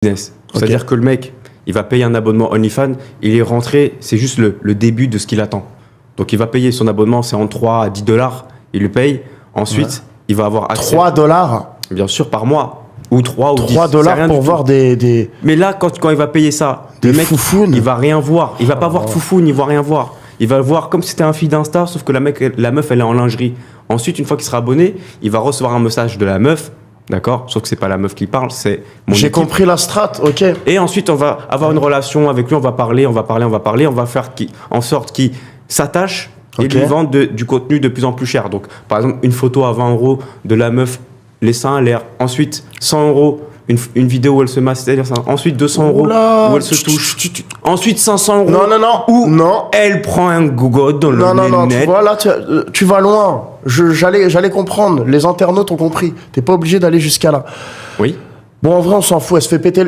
business. C'est-à-dire que le mec, il va payer un abonnement OnlyFans, il est rentré, c'est juste le début de ce qu'il attend. Donc il va payer son abonnement, c'est entre 3 à 10 $, il le paye. Ensuite, il va avoir accès. 3 $? Bien sûr, par mois. Ou 3 ou 10. 3 $ pour voir des... Mais là, quand il va payer ça, Des le mec, foufounes. il va rien voir. Il va pas voir de foufoune, il va rien voir. Il va le voir comme si c'était un feed Insta, sauf que la meuf, elle est en lingerie. Ensuite, une fois qu'il sera abonné, il va recevoir un message de la meuf. D'accord? Sauf que c'est pas la meuf qui parle, c'est mon J'ai équipe. compris la strat, ok. Et ensuite, on va avoir une relation avec lui, on va parler, on va faire en sorte qu'il s'attache et Ok. lui vendre du contenu de plus en plus cher. Donc, par exemple, une photo à 20 € de la meuf, les seins à l'air. Ensuite, 100 €, une vidéo où elle se masse, c'est-à-dire ça. Ensuite, 200 € Oula. où elle se touche. Ensuite, 500 € Non, non, non. où Non. elle prend un gogo dans le Non, non, non, tu net. vois, là, tu vas loin. J'allais comprendre. Les internautes ont compris. T'es pas obligé d'aller jusqu'à là. Oui. Bon, en vrai, on s'en fout. Elle se fait péter le...